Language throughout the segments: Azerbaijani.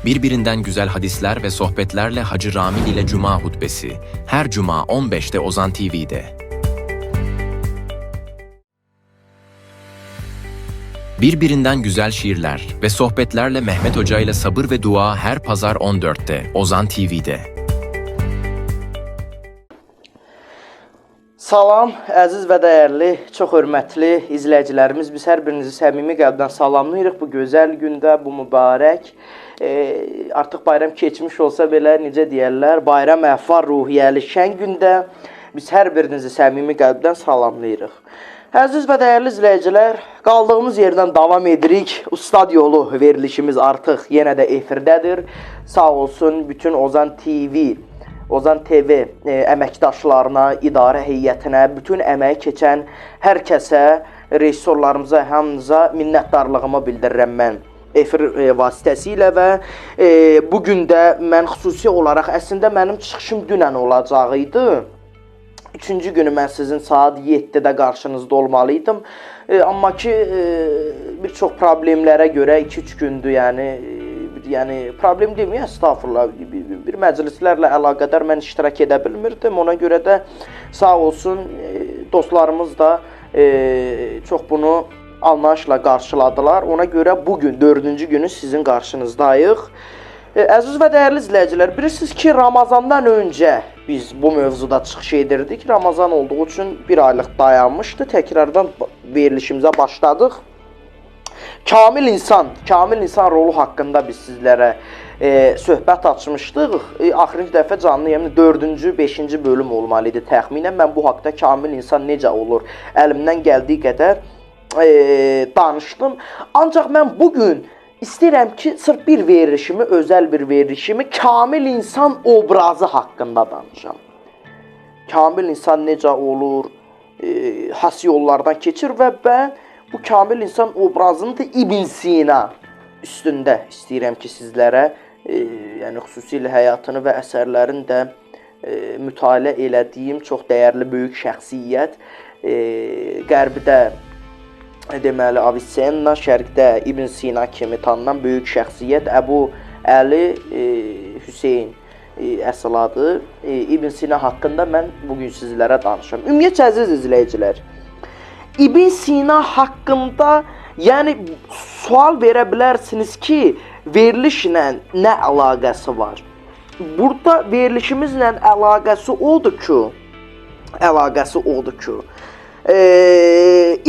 Birbirinden güzel hadisler ve sohbetlerle Hacı Ramil ile Cuma hutbesi. Her Cuma 15'te Ozan TV'de. Birbirinden güzel şiirler ve sohbetlerle Mehmet Hoca ile sabır ve dua her pazar 14'te Ozan TV'de. Salam, əziz və dəyərli, çox hörmətli izləyicilərimiz. Biz hər birinizi səmimi qəlbdən salamlayırıq bu gözəl gündə, bu mübarək. Artıq bayram keçmiş olsa belə, necə deyərlər, bayram əhval ruhiyyəli şən gündə biz hər birinizi səmimi qəlbdən salamlayırıq. Əziz və dəyərli izləyicilər, qaldığımız yerdən davam edirik. Ustad yolu verilişimiz artıq yenə də efirdədir. Sağ olsun bütün Ozan TV əməkdaşlarına, idarə heyətinə, bütün əməyi keçən hər kəsə, rejissorlarımıza, hamınıza minnətdarlığımı bildirirəm mən efir vasitəsilə və bugün də mən xüsusi olaraq, əslində mənim çıxışım dünən olacaqıydı. Üçüncü günü mən sizin saat 7-də qarşınızda olmalıydım. Amma ki, bir çox problemlərə görə 2-3 gündür, yəni problem deyil, estağfurullah, bir məclislərlə əlaqədar mən iştirak edə bilmirdim. Ona görə də sağ olsun dostlarımız da çox bunu anlayışla qarşıladılar. Ona görə bugün 4-cü günü sizin qarşınızdayıq. Əziz və dəyərli izləyicilər, bilirsiniz ki, Ramazandan öncə biz bu mövzuda çıxış edirdik. Ramazan olduğu üçün bir aylıq dayanmışdı. Təkrardan verilişimizə başladıq. Kamil insan rolu haqqında biz sizlərə söhbət açmışdıq. Axırıncı dəfə canlı yayımda 4-cü, 5-ci bölüm olmalıydı təxminən. Mən bu haqda kamil insan necə olur, əlimdən gəldiyi qədər danışdım. Ancaq mən bugün istəyirəm ki, sırf bir verilişimi, özəl bir verilişimi kamil insan obrazı haqqında danışam. Kamil insan necə olur, hansı yollardan keçir və mən bu kamil insan obrazını da İbn Sina üstündə istəyirəm ki, sizlərə, yəni xüsusilə həyatını və əsərlərini də mütaliə elədiyim çox dəyərli böyük şəxsiyyət, Qərbdə deməli Avicenna, Şərqdə İbn Sina kimi tanınan böyük şəxsiyyət Əbu Əli Hüseyn əsl adı İbn Sina haqqında mən bugün sizlərə danışıram. Ümumiyyətlə, əziz izləyicilər, İbn Sina haqqında yəni sual verə bilərsiniz ki, verilişlə nə əlaqəsi var? Burada verilişimizlə əlaqəsi odur ki,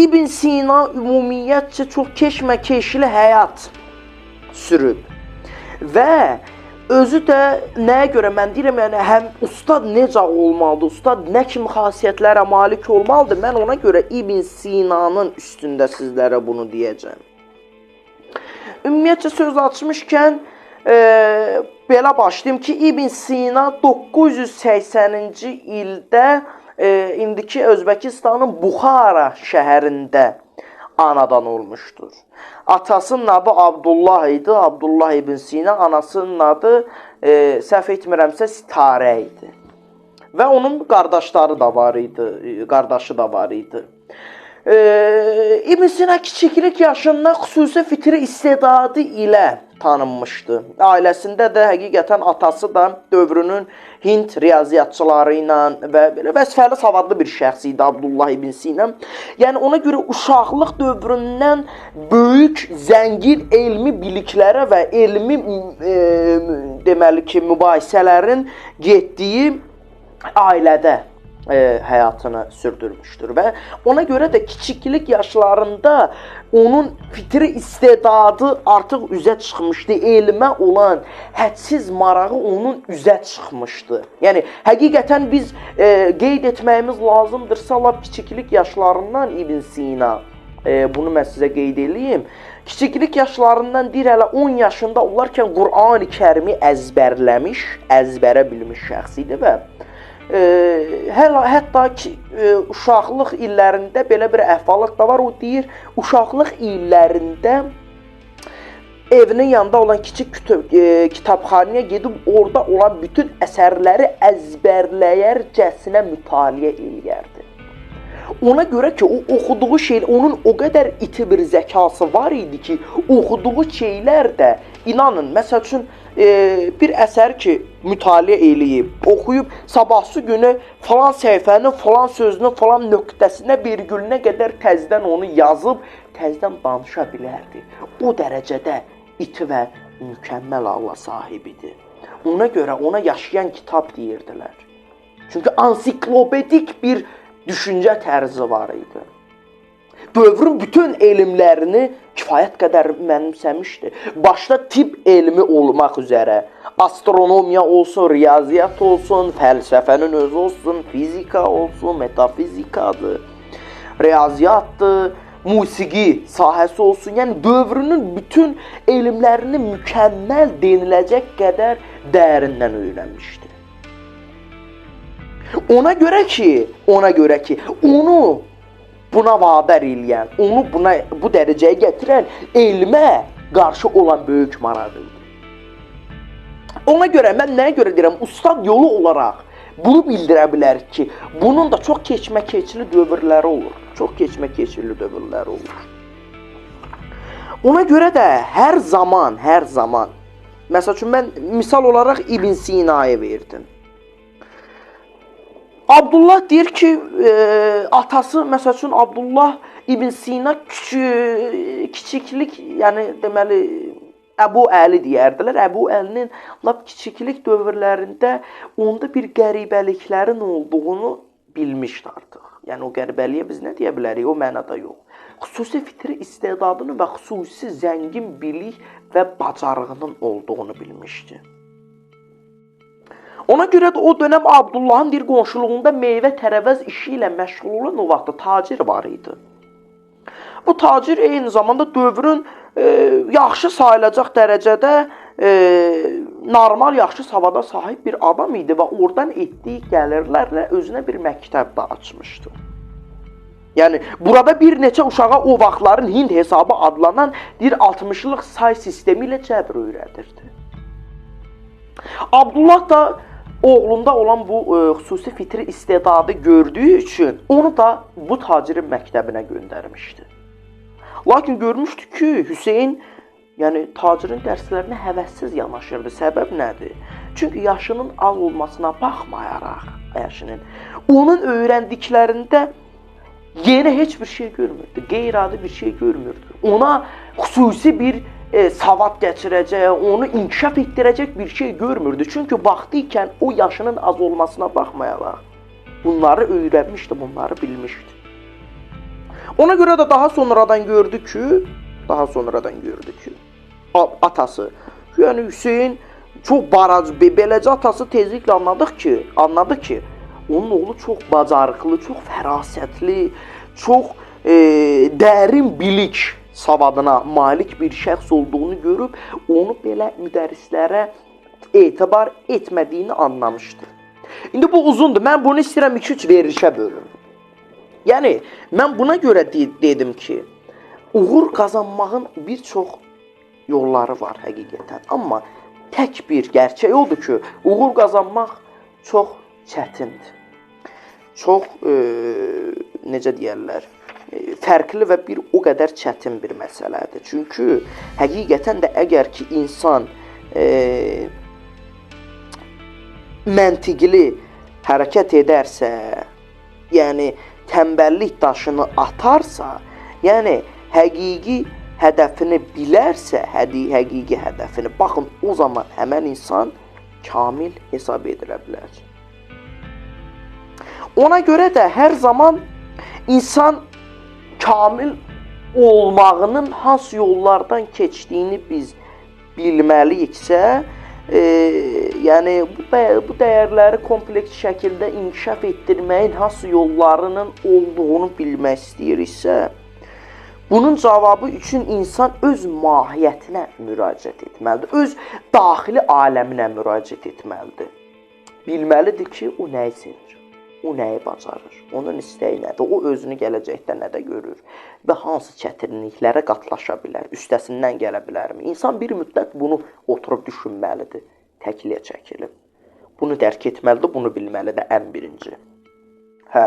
İbn Sina ümumiyyətcə çox keşməkeşli həyat sürüb və özü də nəyə görə mən deyirəm, yəni həm ustad necə olmalıdır, ustad nə kimi xasiyyətlərə malik olmalıdır, mən ona görə İbn Sinanın üstündə sizlərə bunu deyəcəm. Ümumiyyətcə söz açmışkən belə başlayayım ki, İbn Sina 980-ci ildə indiki Özbəkistanın Buxara şəhərində anadan olmuşdur. Atasının adı Abdullah idi, Abdullah İbn Sina, anasının adı səhv etmirəmsə Sitarə idi. Və onun qardaşı da var idi. İbn Sina kiçiklik yaşından xüsusi fitri istedadı ilə tanınmışdı. Ailəsində də həqiqətən atası da dövrünün Hind riyaziyyatçıları ilə və belə vəzifəli savadlı bir şəxs idi Abdullah İbn Sina. Yəni ona görə uşaqlıq dövründən böyük, zəngin elmi biliklərə və elmi deməli ki, mübahisələrin getdiyi ailədə həyatını sürdürmüşdür və ona görə də kiçiklik yaşlarında onun fitri istedadı artıq üzə çıxmışdı. Elmə olan hədsiz marağı onun üzə çıxmışdı. Yəni həqiqətən biz qeyd etməyimiz lazımdırsa, lap kiçiklik yaşlarından İbn Sina, bunu mən sizə qeyd edeyim. Kiçiklik yaşlarından deyir, hələ 10 yaşında olarkən Qur'an-ı Kərimi əzbərə bilmiş şəxs idi və hətta ki, uşaqlıq illərində belə bir əhvalat da var. O deyir, uşaqlıq illərində evinin yanında olan kiçik kitabxanaya gedib orada olan bütün əsərləri əzbərləyərcəsinə mütaliə eləyərdi. Ona görə ki, o oxuduğu şeylər, onun o qədər iti bir zəkası var idi ki, oxuduğu şeylər də, inanın, məsəl üçün, bir əsər ki, mütaliə eləyib, oxuyub, sabahsı günü falan səhifənin, falan sözünün, falan nöqtəsinə, virgülünə qədər təzdən onu yazıb, təzdən danışa bilərdi. O dərəcədə iti və mükəmməl ağla sahibidir. Ona görə ona yaşayan kitab deyirdilər. Çünki ansiklopedik bir düşüncə tərzi var idi. Dövrün bütün elmlərini kifayət qədər mənimsəmişdi. Başda tibb elmi olmaq üzərə, astronomiya olsun, riyaziyyat olsun, fəlsəfənin özü olsun, fizika olsun, metafizikadır, riyaziyyatdır, musiqi sahəsi olsun. Yəni dövrünün bütün elmlərini mükəmməl deniləcək qədər dərindən öyrənmişdi. Ona görə ki, onu buna vadar eləyən, onu bu dərəcəyə gətirən elmə qarşı olan böyük maraq idi. Ona görə mən nəyə görə deyirəm, ustad yolu olaraq bunu bildirə bilər ki, bunun da çox keçmə-keçili dövrləri olur. Çox keçmə-keçili dövrləri olur. Ona görə də hər zaman, məsəl üçün mən misal olaraq İbn Sina'yı verdim. Abdullah deyir ki, atası, məsəl üçün Abdullah İbn Sina kiçiklik, yəni deməli, Əbu Əli deyərdilər. Əbu Əlinin lap kiçiklik dövrlərində onda bir qəribəliklərin olduğunu bilmişdi artıq. Yəni o qəribəliyə biz nə deyə bilərik? O mənada yox. Xüsusi fitri istedadının və xüsusi zəngin bilik və bacarığının olduğunu bilmişdi. Ona görə də o dönəm Abdullahın bir qonşuluğunda meyvə tərəvəz işi ilə məşğul olan o vaxtda tacir var idi. Bu tacir eyni zamanda dövrün yaxşı sayılacaq dərəcədə normal yaxşı savada sahib bir adam idi və oradan etdiyi gəlirlərlə özünə bir məktəb də açmışdı. Yəni burada bir neçə uşağa o vaxtların Hind hesabı adlanan bir 60'lıq say sistemi ilə cəbr öyrədirdi. Abdullah da oğlunda olan bu xüsusi fitri istedadı gördüyü üçün onu da bu tacirin məktəbinə göndərmişdi. Lakin görmüşdü ki, Hüseyn tacirin dərslərinə həvəssiz yanaşırdı. Səbəb nədir? Çünki yaşının az olmasına baxmayaraq, onun öyrəndiklərində yeni heç bir şey görmürdü, qeyri-adi bir şey görmürdü. Ona xüsusi bir savad geçirəcək, onu inkişaf etdirəcək bir şey görmürdü. Çünki vaxtı ikən o yaşının az olmasına baxmayaraq bunları öyrənmişdi, bunları bilmişdi. Ona görə də daha sonradan gördü ki, atası, yəni Hüseyin çox baraj, beləcə atası tezliklə anladı ki, onun oğlu çox bacarıqlı, çox fərasətli, çox dərin bilik savadına malik bir şəxs olduğunu görüb, onu belə müdərrislərə etibar etmədiyini anlamışdı. İndi bu uzundur, mən bunu istəyirəm 2-3 verilişə bölüm. Yəni, mən buna görə dedim ki, uğur qazanmağın bir çox yolları var həqiqətən. Amma tək bir gerçək odur ki, uğur qazanmaq çox çətindir. Çox, necə deyərlər, fərqli və bir o qədər çətin bir məsələdir. Çünki həqiqətən də əgər ki, insan məntiqli hərəkət edərsə, yəni tənbəllik daşını atarsa, yəni həqiqi hədəfini bilərsə, həqiqi hədəfini, baxın, o zaman həmən insan kamil hesab edilə bilər. Ona görə də hər zaman insan kamil olmağının hansı yollardan keçdiyini biz bilməliyiksə, yəni bu dəyərləri kompleks şəkildə inkişaf etdirməyin hansı yollarının olduğunu bilmək istəyiriksə, bunun cavabı üçün insan öz mahiyyətinə müraciət etməlidir, öz daxili aləminə müraciət etməlidir. Bilməlidir ki, o nəyi sevir, o nəyi bacarır, onun istəyi nədir, o özünü gələcəkdə nədə görür və hansı çətinliklərə qatlaşa bilər, üstəsindən gələ bilərmi? İnsan bir müddət bunu oturub düşünməlidir, təkliyə çəkilib. Bunu dərk etməlidir, bunu bilməlidir ən birinci. Hə,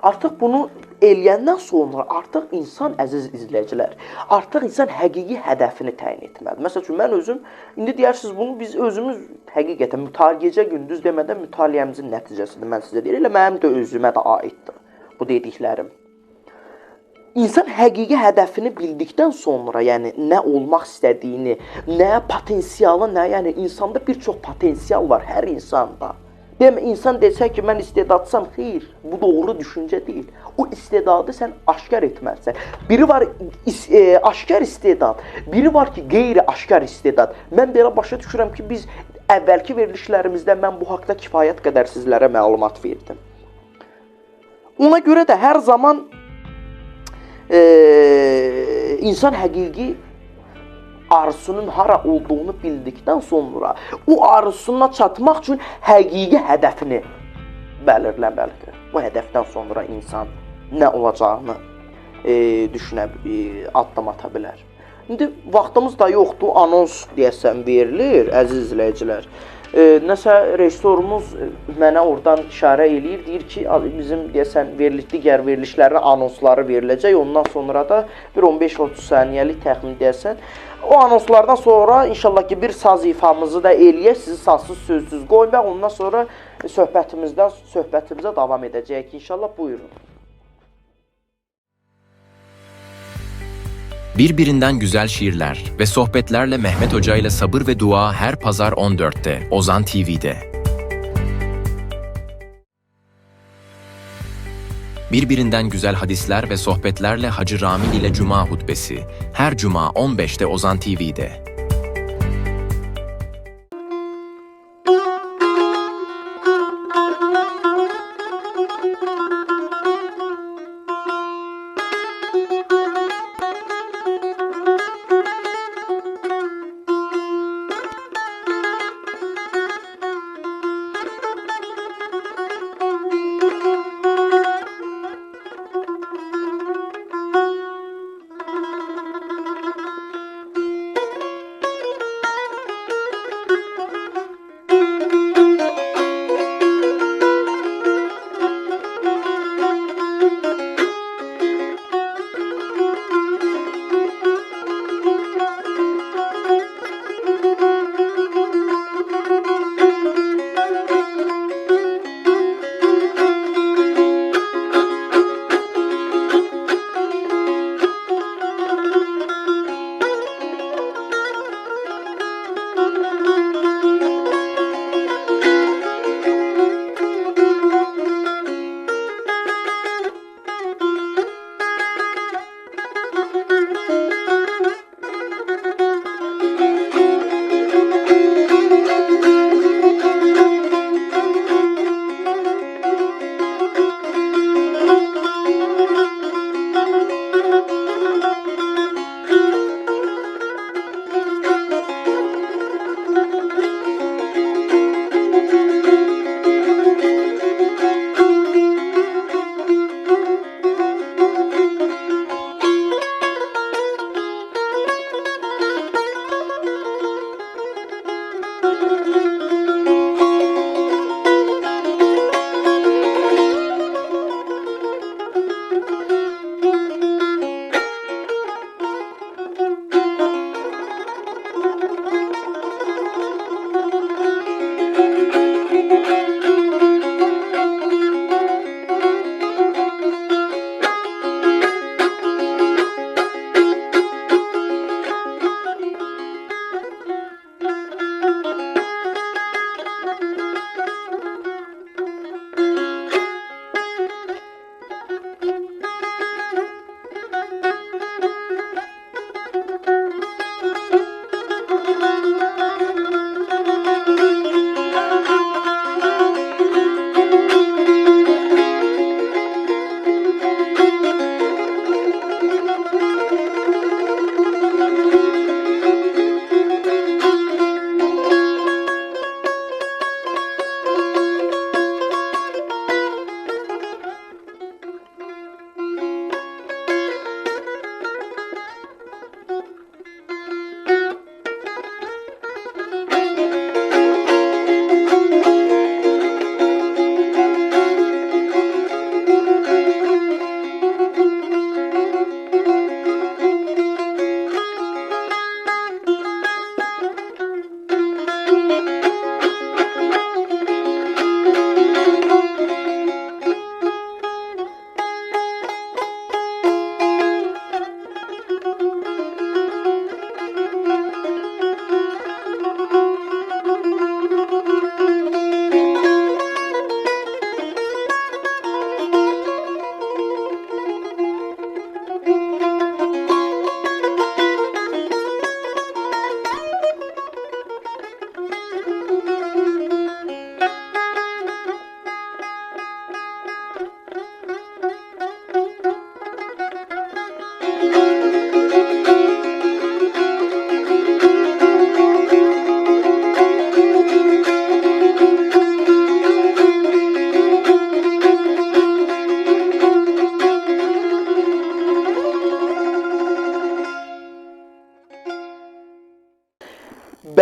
artıq bunu eləyəndən sonra artıq insan, əziz izləyicilər, artıq insan həqiqi hədəfini təyin etməlidir. Məsəl üçün, mən özüm, indi deyirsiniz bunu biz özümüz həqiqətən gecə gündüz demədən mütaliəmizin nəticəsidir, mən sizə deyirəm. Elə mənim də özümə də aiddir bu dediklərim. İnsan həqiqi hədəfini bildikdən sonra, yəni nə olmaq istədiyini, nə potensialı, nə, yəni insanda bir çox potensial var hər insanda. Demə, insan desə ki, mən istedadsam, xeyr, bu doğru düşüncə deyil. O istedadı sən aşkar etməlisən. Biri var aşkar istedad, biri var ki, qeyri-aşkar istedad. Mən belə başa düşürəm ki, biz əvvəlki verilişlərimizdə mən bu haqda kifayət qədər sizlərə məlumat verdim. Ona görə də hər zaman insan həqiqi arzusunun hara olduğunu bildikdən sonra o arzusuna çatmaq üçün həqiqi hədəfini belirləməlidir. Bu hədəfdən sonra insan nə olacağını addım ata bilər. İndi vaxtımız da yoxdur, anons deyəsən verilir, əziz izləyicilər. Nəsə rejissorumuz mənə oradan işarə eləyir, deyir ki, bizim deyəsən digər verilişlərin anonsları veriləcək, ondan sonra da bir 15-30 saniyəlik təxmin deyəsən. O anonslardan sonra inşallah ki bir saz ifamızı da eləyək, sizi sazsız sözsüz qoymaq, ondan sonra söhbətimizə davam edəcəyik inşallah, buyurun. Birbirinden güzel şiirler ve sohbetlerle Mehmet Hoca ile Sabır ve Dua her pazar 14'te Ozan TV'de. Birbirinden güzel hadisler ve sohbetlerle Hacı Ramil ile Cuma hutbesi her Cuma 15'te Ozan TV'de.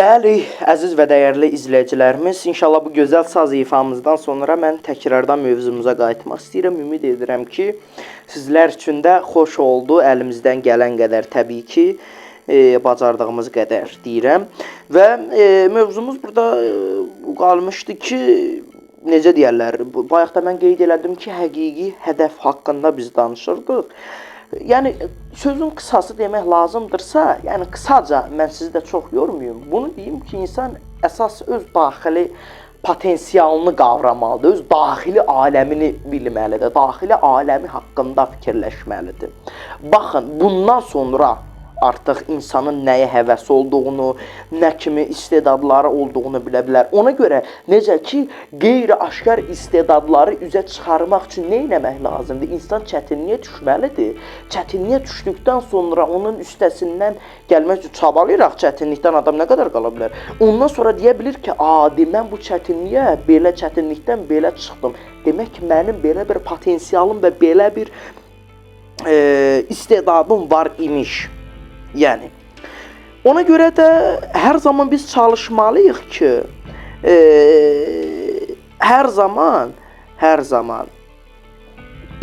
Bəli, əziz və dəyərli izləyicilərimiz, inşallah bu gözəl saz ifamızdan sonra mən təkrardan mövzumuza qayıtmaq istəyirəm. Ümid edirəm ki, sizlər üçün də xoş oldu. Əlimizdən gələn qədər təbii ki, bacardığımız qədər deyirəm. Və mövzumuz burada qalmışdı ki, necə deyərlər, bayaq da mən qeyd elədim ki, həqiqi hədəf haqqında biz danışırdıq. Yəni sözün qısası demək lazımdırsa, yəni qısaca mən sizi də çox yormayım. Bunu deyim ki, insan əsas öz daxili potensialını qavramalıdır, öz daxili aləmini bilməlidir, daxili aləmi haqqında fikirləşməlidir. Baxın, bundan sonra artıq insanın nəyə həvəs olduğunu, nə kimi istedadları olduğunu bilə bilər. Ona görə necə ki, qeyri-aşkar istedadları üzə çıxarmaq üçün nə etmək lazımdır? İnsan çətinliyə düşməlidir. Çətinliyə düşdükdən sonra onun üstəsindən gəlmək üçün çabalayıraq, çətinlikdən adam nə qədər qala bilər? Ondan sonra deyə bilir ki, mən bu çətinliyə, belə çətinlikdən belə çıxdım. Demək ki, mənim belə bir potensialım və belə bir istedadım var imiş. Yəni, ona görə də hər zaman biz çalışmalıyıq ki, hər zaman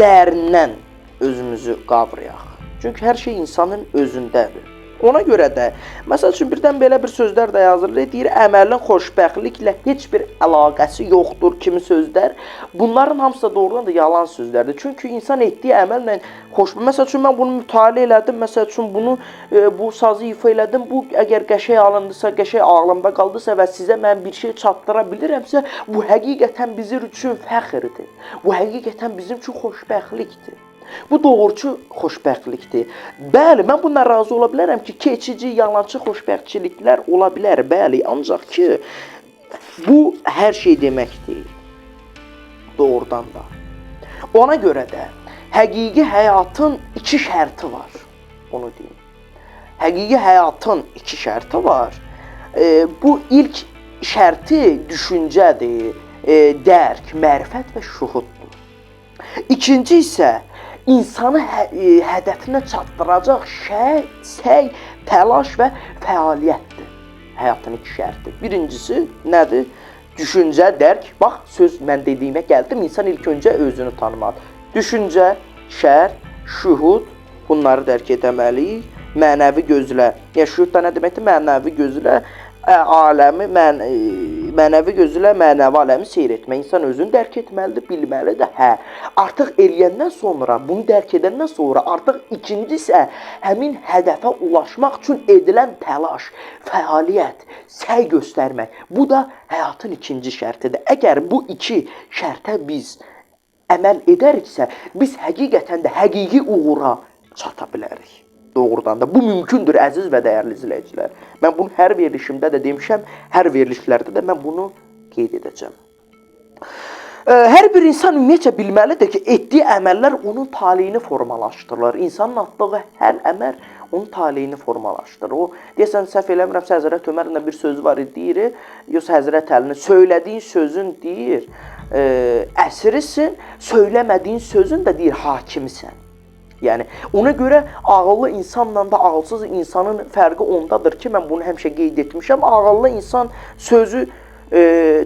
dərindən özümüzü qavrayaq. Çünki hər şey insanın özündədir. Ona görə də, məsəl üçün birdən belə bir sözlər də yazılır, deyir, əməlin xoşbəxtliklə heç bir əlaqəsi yoxdur kimi sözlər. Bunların hamısı da doğrudan da yalan sözlərdir. Çünki insan etdiyi əməllə məsəl üçün mən bunu mütaliə elədim, məsəl üçün bunu, bu sazı ifa elədim, bu əgər qəşəng alındısa, qəşəng ağlımda qaldısa və sizə mən bir şey çatdıra bilirəmsə, bu həqiqətən bizim üçün fəxrdir. Bu həqiqətən bizim üçün xoşbəxtlikdir. Bu doğrucu xoşbəxtlikdir. Bəli, mən bununla razı ola bilərəm ki, keçici, yalançı xoşbəxtçiliklər ola bilər, bəli. Ancaq ki, bu hər şey demək deyil. Doğrudan da. Ona görə də həqiqi həyatın iki şərti var. Onu deyim. Həqiqi həyatın iki şərti var. Bu ilk şərti düşüncədir, dərk, mərifət və şuhuddur. İkinci isə insanı hədəfinə çatdıracaq səy, təlaş və fəaliyyətdir. Həyatın iki şərti. Birincisi nədir? Düşüncə, dərk. Bax, söz mən dediyimə gəldim. İnsan ilk öncə özünü tanımalıdır. Düşüncə, şər, şuhud, bunları dərk etməliyik. Mənəvi gözlə. Ya şuhud da nə deməkdir? Mənəvi gözlə aləmi, mənəvi gözlə mənəvi aləmi seyr etmək. İnsan özünü dərk etməlidir, bilməlidir. Artıq eləyəndən sonra, bunu dərk edəndən sonra, artıq ikinci isə həmin hədəfə ulaşmaq üçün edilən təlaş, fəaliyyət, səy göstərmək. Bu da həyatın ikinci şərtidir. Əgər bu iki şərtə biz əməl edəriksə, biz həqiqətən də həqiqi uğura çata bilərik. Doğrudan da bu mümkündür, əziz və dəyərli izləyicilər. Mən bunu hər verilişimdə də demişəm, hər verilişlərdə də mən bunu qeyd edəcəm. Hər bir insan ümumiyyətcə bilməlidir ki, etdiyi əməllər onun taleyini formalaşdırır. İnsanın atdığı hər əməl onun taleyini formalaşdırır. O, deyəsən, səhv eləmirəmsə, Həzrət Ömərin bir sözü var idi, deyir, yoxsa Həzrət Əlinin, söylədiyin sözün, deyir, əsirisin, söyləmədiyin sözün də, deyir, hakimisən. Yəni, ona görə ağıllı insanla da ağılsız insanın fərqi ondadır ki, mən bunu həmişə qeyd etmişəm. Ağıllı insan sözü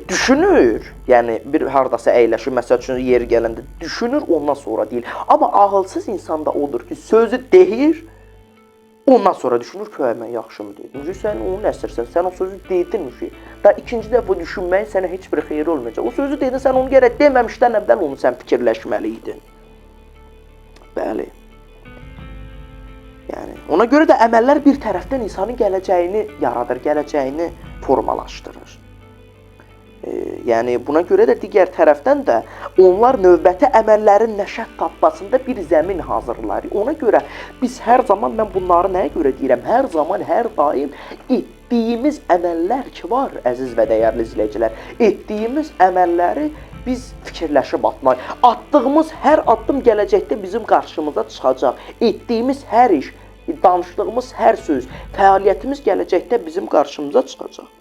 düşünür, yəni bir hardasa əyləşir, məsəl üçün yeri gələndə düşünür, ondan sonra deyil. Amma ağılsız insan da odur ki, sözü deyir, ondan sonra düşünür ki, mən yaxşımı dedim. Sən onun əsirsən, sən o sözü dedin ki, da ikinci dəfə düşünməyin sənə heç bir xeyri olmayacaq. O sözü dedin, sən onu gərək deməmişdən əvvəl onu sən fikirləşməliydin. Bəli. Yəni, ona görə də əməllər bir tərəfdən insanın gələcəyini yaradır, gələcəyini formalaşdırır. Yəni, buna görə də digər tərəfdən də onlar növbəti əməllərin nəşət tapmasında bir zəmin hazırlar. Ona görə biz hər zaman, mən bunları nəyə görə deyirəm, hər zaman, hər daim etdiyimiz əməllər ki var, əziz və dəyərli izləyicilər, etdiyimiz əməlləri biz fikirləşib atmalıyıq. Atdığımız hər addım gələcəkdə bizim qarşımıza çıxacaq. Etdiyimiz hər iş, danışdığımız hər söz, fəaliyyətimiz gələcəkdə bizim qarşımıza çıxacaq.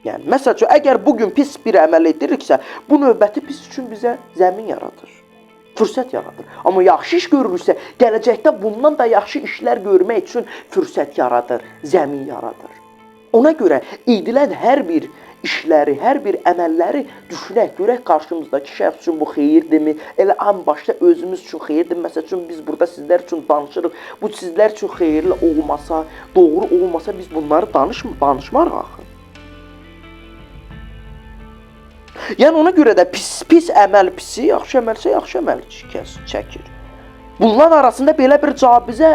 Yəni, məsəl üçün, əgər bugün pis bir əməl ediriksə, bu növbəti pis üçün bizə zəmin yaradır, fürsət yaradır. Amma yaxşı iş görürsə, gələcəkdə bundan da yaxşı işlər görmək üçün fürsət yaradır, zəmin yaradır. Ona görə edilən hər bir işləri, hər bir əməlləri düşünək, görək qarşımızdakı şəxs üçün bu xeyirdirmi? Elə ən başda özümüz üçün xeyirdir. Məsəl üçün biz burada sizlər üçün danışırıq. Bu sizlər üçün xeyirli olmasa, doğru olmasa biz bunları danışmarıq axı. Yəni ona görə də pis əməl pisi, yaxşı əməlsə yaxşı əməl çəkir. Bunların arasında belə bir cazibə,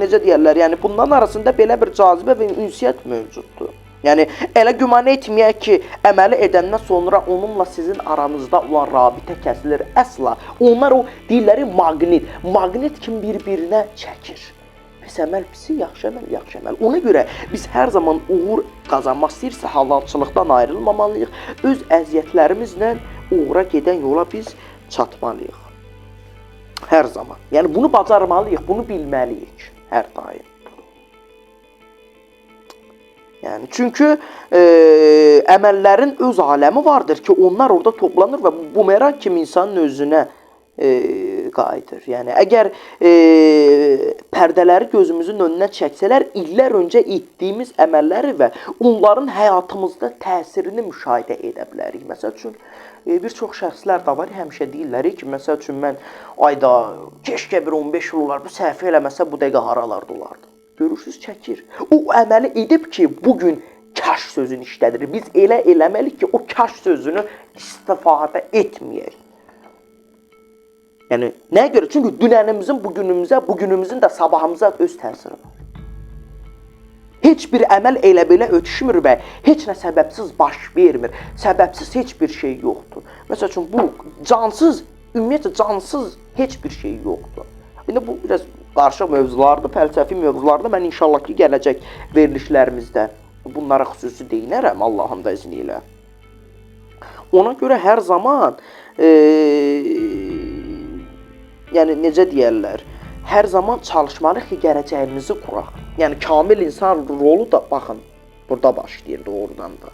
necə deyərlər, yəni bunların arasında belə bir cazibə və ünsiyyət mövcuddur. Yəni elə güman etməyək ki, əməli edəndən sonra onunla sizin aranızda olan rabitə kəsilir. Əsla. Onlar o deyirləri maqnit kimi bir-birinə çəkir. Pis əməl pisi, yaxşı əməl yaxşı əməl. Ona görə biz hər zaman uğur qazanmaq istəyirsə halalçılıqdan ayrılmamalıyıq. Öz əziyyətlərimizlə uğura gedən yola biz çatmalıyıq. Hər zaman. Yəni bunu bacarmalıyıq, bunu bilməliyik hər daim. Yəni çünki əməllərin öz aləmi vardır ki, onlar orada toplanır və bumerang kimi insanın özünə qayıdır. Yəni əgər pərdələri gözümüzün önünə çəksələr, illər öncə etdiyimiz əməlləri və onların həyatımızda təsirini müşahidə edə bilərik. Məsəl üçün bir çox şəxslər də var, həmişə deyirlər ki, məsəl üçün mən ayda keşkə bir 15 il olar, bu səhvə eləməsə bu dəqiqə haralarda olardı. Görürsünüz, çəkir. O əməli edib ki, bugün kaş sözünü işlədir. Biz elə eləməliyik ki, o kaş sözünü istifadə etməyək. Yəni, nəyə görə? Çünki dünənimizin bugünümüzə, bugünümüzün də sabahımıza öz təsiri var. Heç bir əməl elə belə ötüşmür və heç nə səbəbsiz baş vermir. Səbəbsiz heç bir şey yoxdur. Məsəl üçün, bu cansız, ümumiyyətlə cansız heç bir şey yoxdur. İndi bu biraz qarışıq mövzulardır, fəlsəfi mövzulardır. Mən inşallah ki, gələcək verilişlərimizdə bunlara xüsusi deyinərəm Allahın da izni ilə. Ona görə hər zaman yəni necə deyərlər, hər zaman çalışmalıyıq ki, gələcəyimizi quraq. Yəni kamil insan rolu da baxın, burada başlayır doğrudan da.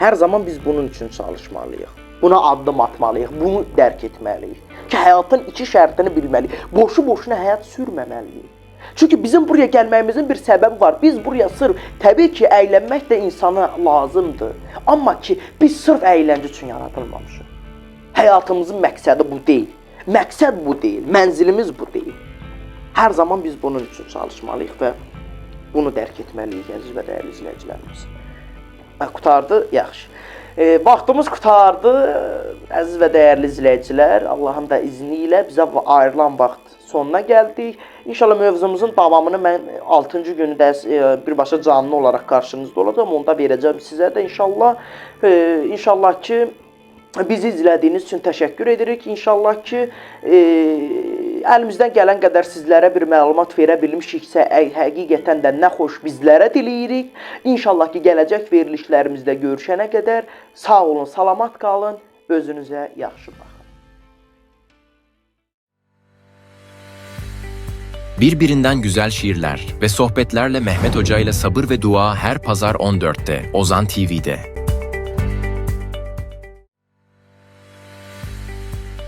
Hər zaman biz bunun üçün çalışmalıyıq. Buna addım atmalıyıq, bunu dərk etməliyik. Ki, həyatın iki şərtini bilməliyik. Boşu-boşuna həyat sürməməliyik. Çünki bizim buraya gəlməyimizin bir səbəbi var. Biz buraya sırf, təbii ki, əylənmək də insana lazımdır. Amma ki, biz sırf əyləncə üçün yaradılmamışıq. Həyatımızın məqsədi bu deyil. Məqsəd bu deyil, mənzilimiz bu deyil. Hər zaman biz bunun üçün çalışmalıyıq və bunu dərk etməliyik, əziz və dəyərli izləyicilərimiz. Qutardı, yaxşı. Vaxtımız qutardı, əziz və dəyərli izləyicilər. Allahın da izni ilə bizə ayrılan vaxt sonuna gəldik. İnşallah mövzumuzun davamını mən 6-cı günü də birbaşa canlı olaraq qarşınızda olacağım. Onda verəcəm sizə də inşallah. İnşallah ki, bizi izlədiyiniz üçün təşəkkür edirik. İnşallah ki, əlimizdən gələn qədər sizlərə bir məlumat verə bilmişiksə, həqiqətən də nə xoş bizlərə diləyirik. İnşallah ki, gələcək verilişlərimizdə görüşənə qədər sağ olun, salamat qalın, özünüzə yaxşı baxın. Birbirinden güzel şiirler ve sohbetlerle Mehmet Hoca ile sabır ve dua her pazar 14'te Ozan TV'de.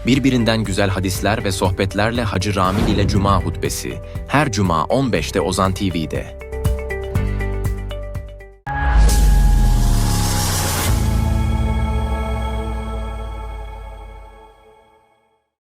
Birbirinden güzel hadisler ve sohbetlerle Hacı Ramil ile Cuma hutbesi her Cuma 15'te Ozan TV'de.